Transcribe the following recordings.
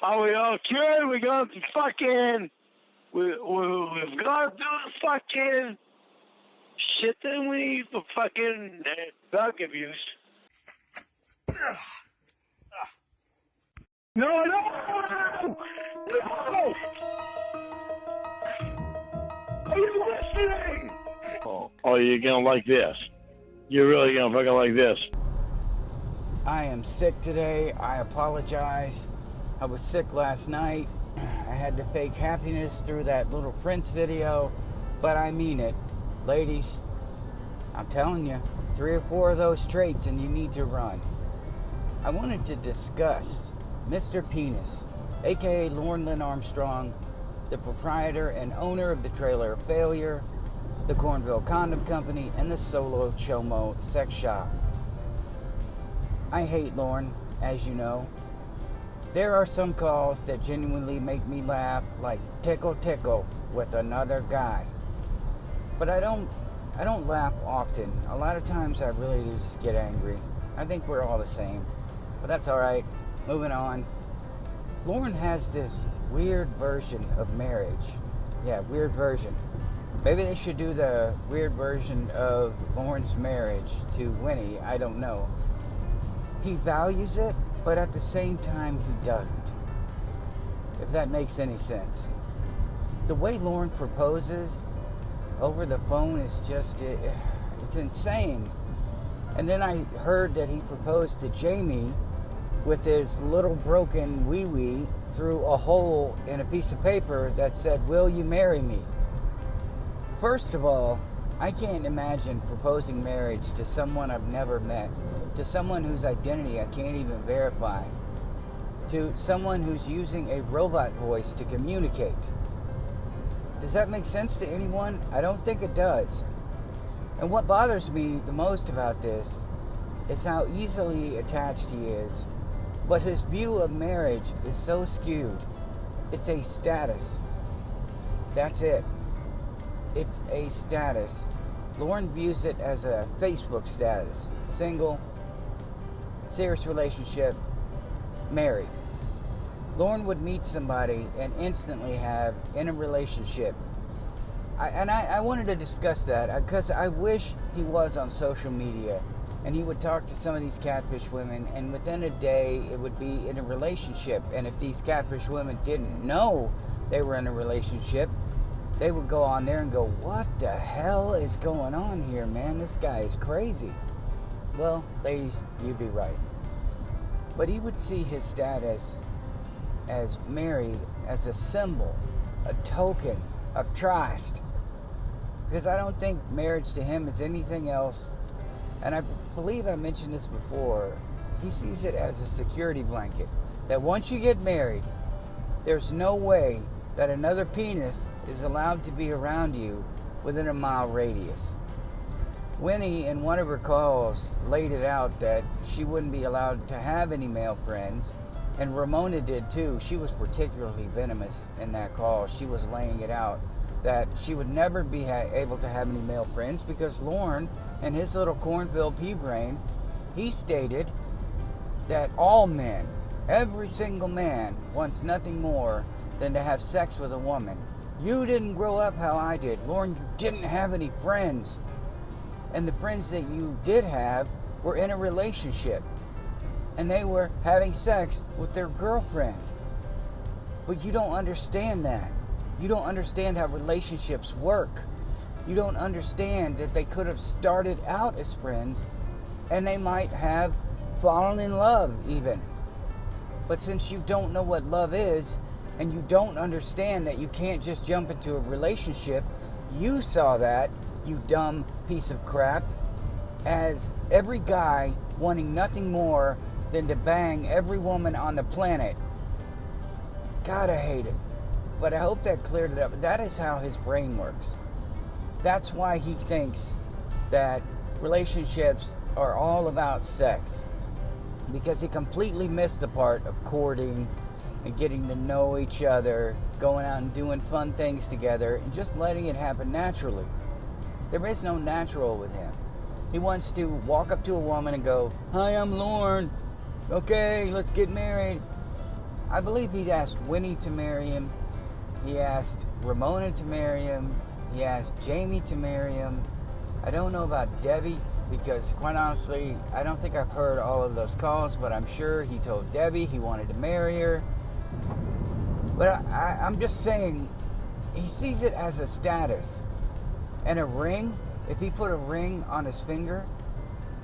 Are we okay? We're going to fucking... We've got to do the fucking shit that we for fucking drug abuse. No! No! Are you listening? Oh, you're gonna like this. You're really gonna fucking like this. I am sick today. I apologize. I was sick last night. I had to fake happiness through that little Prince video, but I mean it. Ladies, I'm telling you, 3 or 4 of those traits and you need to run. I wanted to discuss Mr. Penis, aka Lorne Lynn Armstrong, the proprietor and owner of the Trailer of Failure, the Cornville Condom Company, and the Solo Chomo Sex Shop. I hate Lorne, as you know. There are some calls that genuinely make me laugh, like tickle tickle with another guy. But I don't laugh often. A lot of times I really do just get angry. I think we're all the same. But that's alright. Moving on. Lorne has this weird version of marriage. Yeah, weird version. Maybe they should do the weird version of Lorne's marriage to Winnie. I don't know. He values it, but at the same time he doesn't. If that makes any sense. The way Lorne proposes over the phone is just, it's insane. And then I heard that he proposed to Jamie with his little broken wee-wee through a hole in a piece of paper that said, "Will you marry me?" First of all, I can't imagine proposing marriage to someone I've never met, to someone whose identity I can't even verify, to someone who's using a robot voice to communicate. Does that make sense to anyone? I don't think it does. And what bothers me the most about this is how easily attached he is, but his view of marriage is so skewed. It's a status. That's it. It's a status. Lorne views it as a Facebook status. Single, serious relationship, married. Lorne would meet somebody and instantly have in a relationship. I wanted to discuss that because I wish he was on social media and he would talk to some of these catfish women, and within a day it would be in a relationship. And if these catfish women didn't know they were in a relationship, they would go on there and go, "What the hell is going on here, man? This guy is crazy." Well, ladies, you'd be right. But he would see his status as married as a symbol, a token of trust. Because I don't think marriage to him is anything else. And I believe I mentioned this before. He sees it as a security blanket. That once you get married, there's no way that another penis is allowed to be around you within a mile radius. Winnie, in one of her calls, laid it out that she wouldn't be allowed to have any male friends, and Ramona did too. She was particularly venomous in that call. She was laying it out that she would never be able to have any male friends because Lorne, in his little cornfield pea brain, he stated that all men, every single man, wants nothing more than to have sex with a woman. You didn't grow up how I did. Lorne, you didn't have any friends. And the friends that you did have were in a relationship. And they were having sex with their girlfriend. But you don't understand that. You don't understand how relationships work. You don't understand that they could have started out as friends and they might have fallen in love even. But since you don't know what love is, and you don't understand that you can't just jump into a relationship, you saw that, you dumb piece of crap, as every guy wanting nothing more than to bang every woman on the planet. God, I hate it. But I hope that cleared it up. That is how his brain works. That's why he thinks that relationships are all about sex. Because he completely missed the part of courting and getting to know each other, going out and doing fun things together, and just letting it happen naturally. There is no natural with him. He wants to walk up to a woman and go, "Hi, I'm Lorne. Okay, let's get married." I believe he asked Winnie to marry him. He asked Ramona to marry him. He asked Jamie to marry him. I don't know about Debbie because, quite honestly, I don't think I've heard all of those calls, but I'm sure he told Debbie he wanted to marry her. But I'm just saying, he sees it as a status. And a ring, if he put a ring on his finger,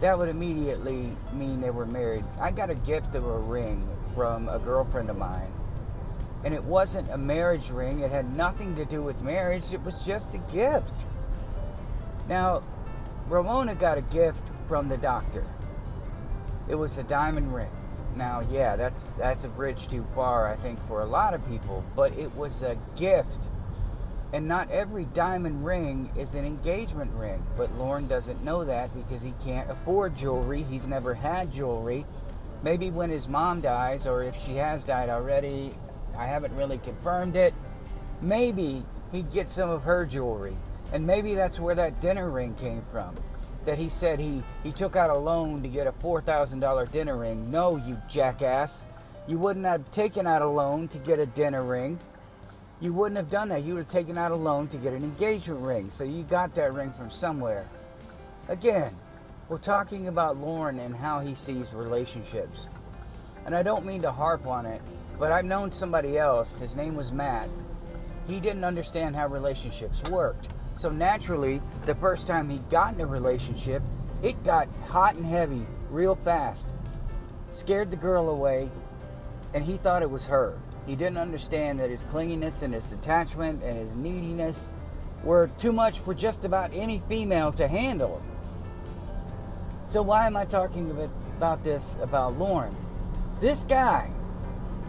that would immediately mean they were married. I got a gift of a ring from a girlfriend of mine. And it wasn't a marriage ring. It had nothing to do with marriage. It was just a gift. Now, Ramona got a gift from the doctor. It was a diamond ring. Now, yeah, that's a bridge too far, I think, for a lot of people. But it was a gift. And not every diamond ring is an engagement ring. But Lorne doesn't know that because he can't afford jewelry. He's never had jewelry. Maybe when his mom dies, or if she has died already, I haven't really confirmed it, maybe he'd get some of her jewelry. And maybe that's where that dinner ring came from. That he said he took out a loan to get a $4,000 dinner ring. No, you jackass. You wouldn't have taken out a loan to get a dinner ring. You wouldn't have done that. You would have taken out a loan to get an engagement ring. So you got that ring from somewhere. Again, we're talking about Lorne and how he sees relationships. And I don't mean to harp on it, but I've known somebody else. His name was Matt. He didn't understand how relationships worked. So naturally, the first time he got in a relationship, it got hot and heavy real fast. Scared the girl away, and he thought it was her. He didn't understand that his clinginess and his attachment and his neediness were too much for just about any female to handle. So why am I talking about this about Lorne? This guy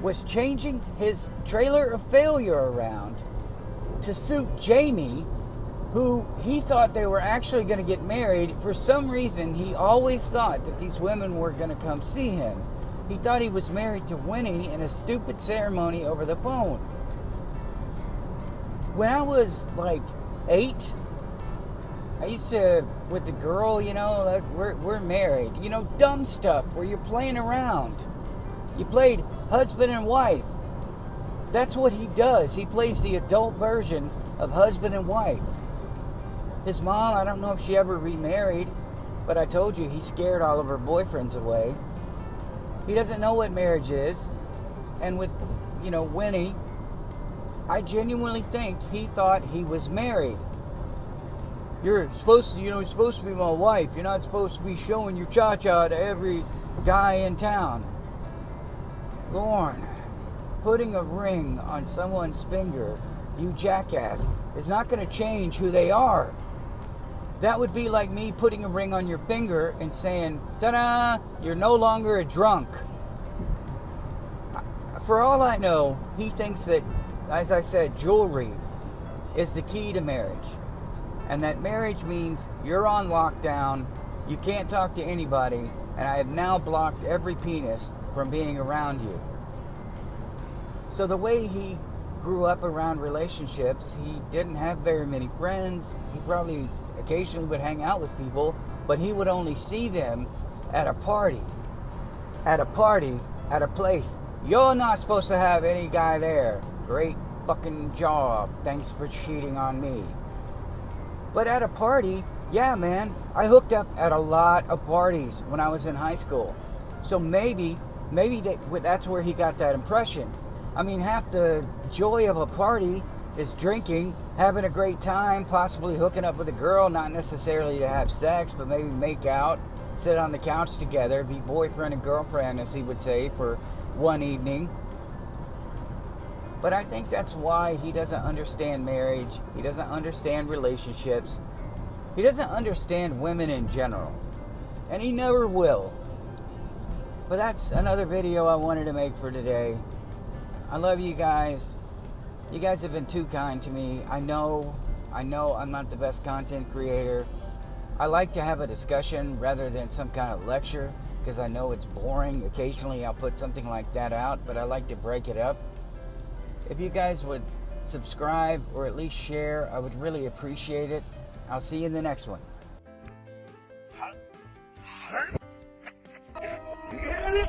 was changing his trailer of failure around to suit Jamie, who he thought they were actually going to get married. For some reason, he always thought that these women were going to come see him. He thought he was married to Winnie in a stupid ceremony over the phone. When I was like 8, I used to, with the girl, you know, like we're married. You know, dumb stuff where you're playing around. You played husband and wife. That's what he does. He plays the adult version of husband and wife. His mom, I don't know if she ever remarried, but I told you he scared all of her boyfriends away. He doesn't know what marriage is. And with, you know, Winnie, I genuinely think he thought he was married. You're supposed to be my wife. You're not supposed to be showing your cha-cha to every guy in town. Lorne, putting a ring on someone's finger, you jackass, is not going to change who they are. That would be like me putting a ring on your finger and saying, ta-da, you're no longer a drunk. For all I know, he thinks that, as I said, jewelry is the key to marriage. And that marriage means you're on lockdown, you can't talk to anybody, and I have now blocked every penis from being around you. So the way he grew up around relationships, he didn't have very many friends. He probably occasionally would hang out with people, but he would only see them at a party. At a place. You're not supposed to have any guy there. Great fucking job. Thanks for cheating on me. But at a party, yeah, man, I hooked up at a lot of parties when I was in high school. So maybe that's where he got that impression. I mean, half the joy of a party is drinking, having a great time, possibly hooking up with a girl, not necessarily to have sex, but maybe make out, sit on the couch together, be boyfriend and girlfriend, as he would say, for one evening. But I think that's why he doesn't understand marriage. He doesn't understand relationships. He doesn't understand women in general. And he never will. But that's another video I wanted to make for today. I love you guys. You guys have been too kind to me. I know I'm not the best content creator. I like to have a discussion rather than some kind of lecture because I know it's boring. Occasionally I'll put something like that out, but I like to break it up. If you guys would subscribe or at least share, I would really appreciate it. I'll see you in the next one. Yeah,